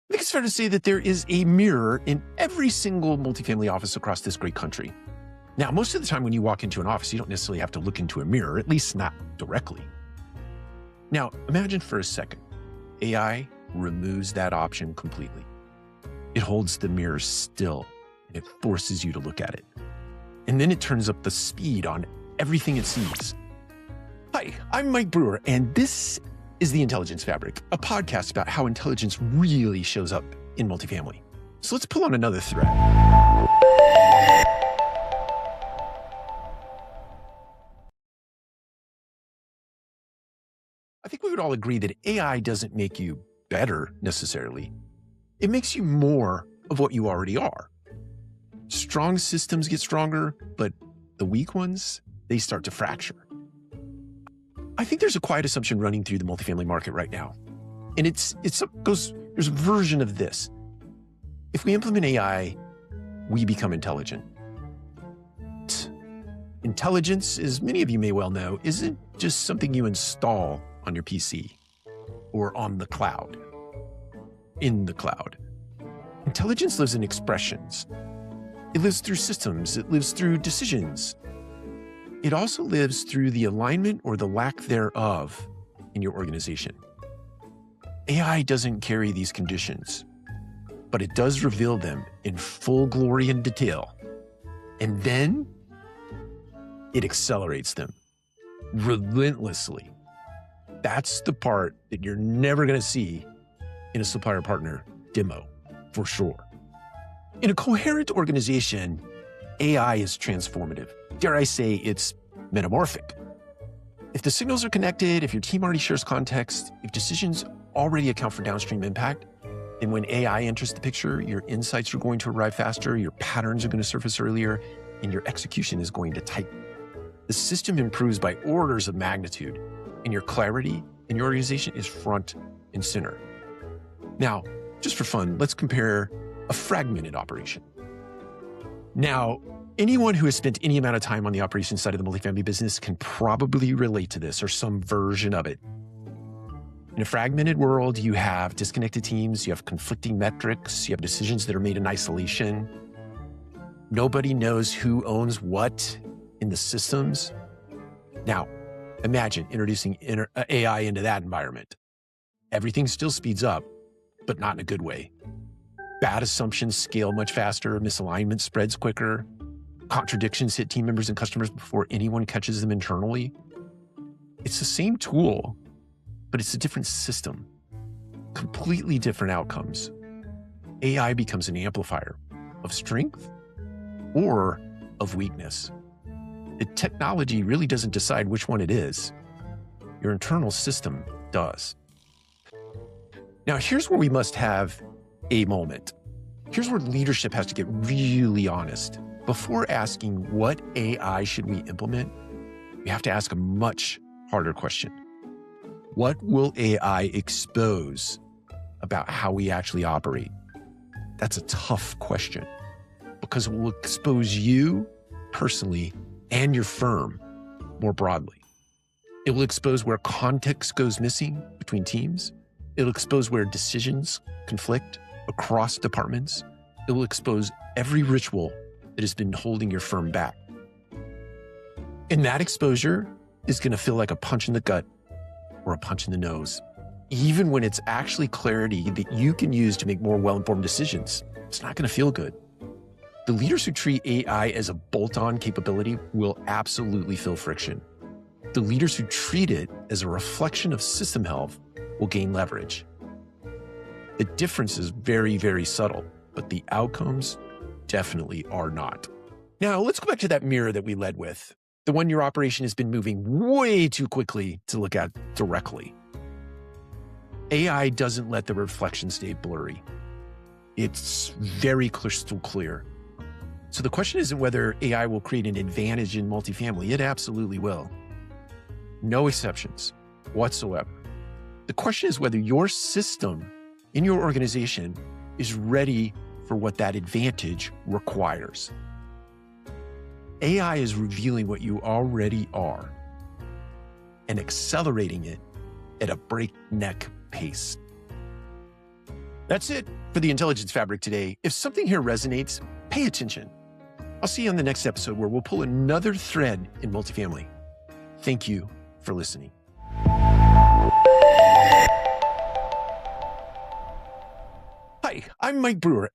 I think it's fair to say that there is a mirror in every single multifamily office across this great country. Now, most of the time when you walk into an office, you don't necessarily have to look into a mirror, at least not directly. Now, imagine for a second, AI removes that option completely. It holds the mirror still, and it forces you to look at it. And then it turns up the speed on everything it sees. Hi, I'm Mike Brewer, and this is The Intelligence Fabric, a podcast about how intelligence really shows up in multifamily. So let's pull on another thread. I think we would all agree that AI doesn't make you better necessarily. It makes you more of what you already are. Strong systems get stronger, but the weak ones, they start to fracture. I think there's a quiet assumption running through the multifamily market right now. And there's a version of this. If we implement AI, we become intelligent. Intelligence, as many of you may well know, isn't just something you install on your PC or on the cloud, in the cloud. Intelligence lives in expressions. It lives through systems. It lives through decisions. It also lives through the alignment or the lack thereof in your organization. AI doesn't carry these conditions, but it does reveal them in full glory and detail. And then it accelerates them relentlessly. That's the part that you're never going to see in a supplier partner demo, for sure. In a coherent organization, AI is transformative. Dare I say it's metamorphic. If the signals are connected, if your team already shares context, if decisions already account for downstream impact, then when AI enters the picture, your insights are going to arrive faster, your patterns are going to surface earlier, and your execution is going to tighten. The system improves by orders of magnitude, and your clarity in your organization is front and center. Now, just for fun, let's compare a fragmented operation. Now, anyone who has spent any amount of time on the operations side of the multifamily business can probably relate to this or some version of it. In a fragmented world, you have disconnected teams, you have conflicting metrics, you have decisions that are made in isolation. Nobody knows who owns what in the systems. Now, imagine introducing AI into that environment. Everything still speeds up, but not in a good way. Bad assumptions scale much faster, misalignment spreads quicker, contradictions hit team members and customers before anyone catches them internally. It's the same tool, but it's a different system. Completely different outcomes. AI becomes an amplifier of strength or of weakness. The technology really doesn't decide which one it is. Your internal system does. Now, here's where we must have a moment. Here's where leadership has to get really honest. Before asking what AI should we implement, we have to ask a much harder question. What will AI expose about how we actually operate? That's a tough question because it will expose you personally and your firm more broadly. It will expose where context goes missing between teams. It'll expose where decisions conflict across departments. It will expose every ritual that has been holding your firm back. And that exposure is going to feel like a punch in the gut or a punch in the nose, even when it's actually clarity that you can use to make more well-informed decisions. It's not going to feel good. The leaders who treat AI as a bolt-on capability will absolutely feel friction. The leaders who treat it as a reflection of system health will gain leverage. The difference is very, very subtle, but the outcomes definitely are not. Now, let's go back to that mirror that we led with, the one your operation has been moving way too quickly to look at directly. AI doesn't let the reflection stay blurry. It's very crystal clear. So the question isn't whether AI will create an advantage in multifamily. It absolutely will. No exceptions whatsoever. The question is whether your system in your organization is ready for what that advantage requires. AI is revealing what you already are and accelerating it at a breakneck pace. That's it for the Intelligence Fabric today. If something here resonates, pay attention. I'll see you on the next episode where we'll pull another thread in multifamily. Thank you for listening. Hi, I'm Mike Brewer,